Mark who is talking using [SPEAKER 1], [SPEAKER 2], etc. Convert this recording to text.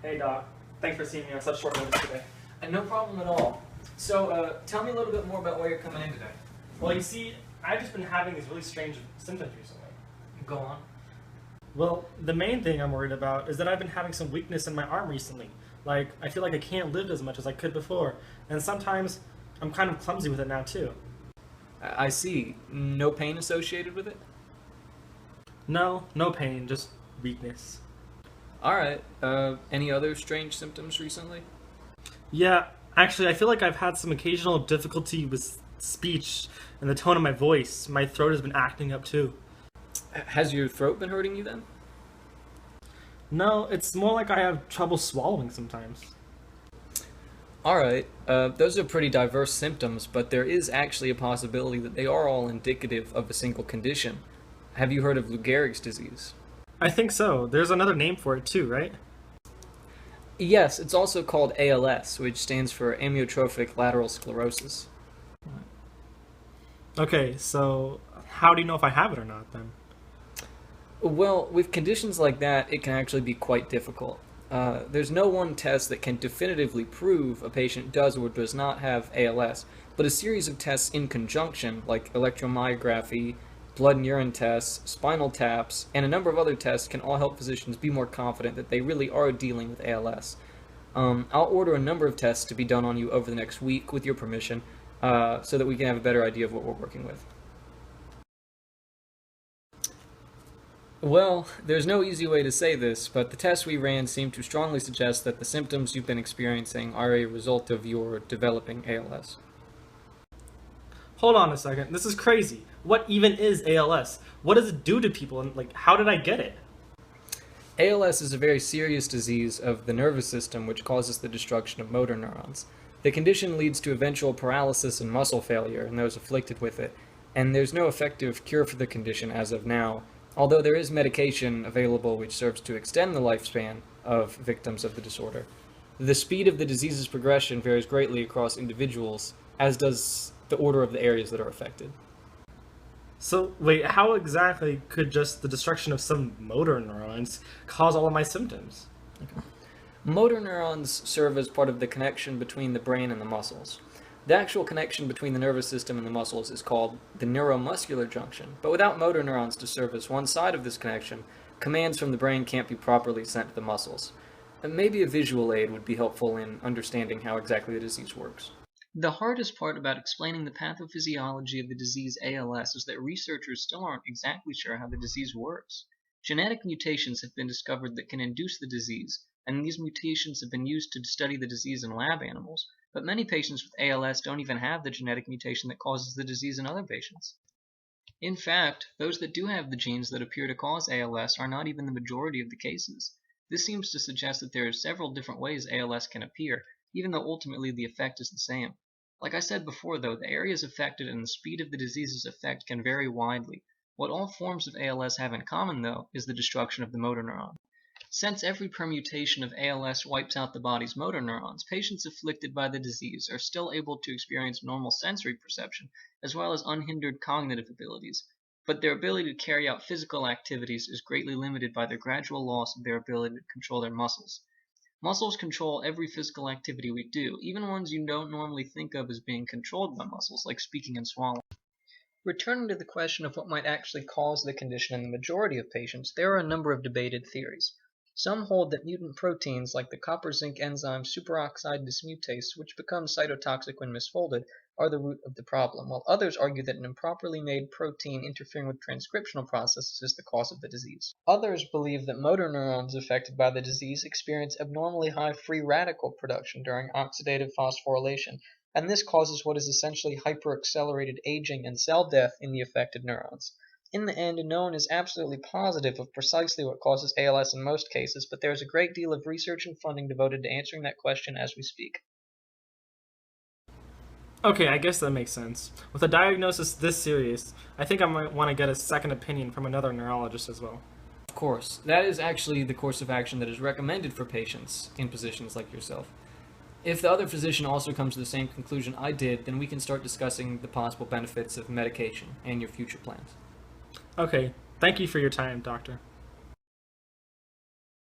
[SPEAKER 1] Hey Doc, thanks for seeing me on such short notice today.
[SPEAKER 2] No problem at all. So, tell me a little bit more about why you're coming in today.
[SPEAKER 1] Well, you see, I've just been having these really strange symptoms recently.
[SPEAKER 2] Go on.
[SPEAKER 1] Well, the main thing I'm worried about is that I've been having some weakness in my arm recently. Like, I feel like I can't lift as much as I could before, and sometimes I'm kind of clumsy with it now too.
[SPEAKER 2] I see. No pain associated with it?
[SPEAKER 1] No pain, just weakness.
[SPEAKER 2] Alright. Any other strange symptoms recently?
[SPEAKER 1] Yeah, actually, I feel like I've had some occasional difficulty with speech and the tone of my voice. My throat has been acting up too.
[SPEAKER 2] Has your throat been hurting you then?
[SPEAKER 1] No, it's more like I have trouble swallowing sometimes.
[SPEAKER 2] Alright. Those are pretty diverse symptoms, but there is actually a possibility that they are all indicative of a single condition. Have you heard of Lou Gehrig's disease?
[SPEAKER 1] I think so. There's another name for it too, right?
[SPEAKER 2] Yes, it's also called ALS, which stands for amyotrophic lateral sclerosis.
[SPEAKER 1] Okay, so how do you know if I have it or not then?
[SPEAKER 2] Well, with conditions like that, it can actually be quite difficult. There's no one test that can definitively prove a patient does or does not have ALS, but a series of tests in conjunction, like electromyography, blood and urine tests, spinal taps, and a number of other tests can all help physicians be more confident that they really are dealing with ALS. I'll order a number of tests to be done on you over the next week, with your permission, so that we can have a better idea of what we're working with. Well, there's no easy way to say this, but the tests we ran seem to strongly suggest that the symptoms you've been experiencing are a result of your developing ALS.
[SPEAKER 1] Hold on a second, this is crazy. What even is ALS? What does it do to people, and how did I get it?
[SPEAKER 2] ALS is a very serious disease of the nervous system which causes the destruction of motor neurons. The condition leads to eventual paralysis and muscle failure in those afflicted with it, and there's no effective cure for the condition as of now, although there is medication available which serves to extend the lifespan of victims of the disorder. The speed of the disease's progression varies greatly across individuals, as does the order of the areas that are affected.
[SPEAKER 1] So, wait, how exactly could just the destruction of some motor neurons cause all of my symptoms?
[SPEAKER 2] Motor neurons serve as part of the connection between the brain and the muscles. The actual connection between the nervous system and the muscles is called the neuromuscular junction, but without motor neurons to serve as one side of this connection, commands from the brain can't be properly sent to the muscles. Maybe a visual aid would be helpful in understanding how exactly the disease works. The hardest part about explaining the pathophysiology of the disease ALS is that researchers still aren't exactly sure how the disease works. Genetic mutations have been discovered that can induce the disease, and these mutations have been used to study the disease in lab animals, but many patients with ALS don't even have the genetic mutation that causes the disease in other patients. In fact, those that do have the genes that appear to cause ALS are not even the majority of the cases. This seems to suggest that there are several different ways ALS can appear, even though ultimately the effect is the same. Like I said before though, the areas affected and the speed of the disease's effect can vary widely. What all forms of ALS have in common though is the destruction of the motor neuron. Since every permutation of ALS wipes out the body's motor neurons, patients afflicted by the disease are still able to experience normal sensory perception as well as unhindered cognitive abilities, but their ability to carry out physical activities is greatly limited by the gradual loss of their ability to control their muscles. Muscles control every physical activity we do, even ones you don't normally think of as being controlled by muscles, like speaking and swallowing. Returning to the question of what might actually cause the condition in the majority of patients, there are a number of debated theories. Some hold that mutant proteins like the copper-zinc enzyme superoxide dismutase, which becomes cytotoxic when misfolded, are the root of the problem, while others argue that an improperly made protein interfering with transcriptional processes is the cause of the disease. Others believe that motor neurons affected by the disease experience abnormally high free radical production during oxidative phosphorylation, and this causes what is essentially hyperaccelerated aging and cell death in the affected neurons. In the end, no one is absolutely positive of precisely what causes ALS in most cases, but there is a great deal of research and funding devoted to answering that question as we speak.
[SPEAKER 1] Okay, I guess that makes sense. With a diagnosis this serious, I think I might want to get a second opinion from another neurologist as well.
[SPEAKER 2] Of course, that is actually the course of action that is recommended for patients in positions like yourself. If the other physician also comes to the same conclusion I did, then we can start discussing the possible benefits of medication and your future plans.
[SPEAKER 1] Okay, thank you for your time, doctor.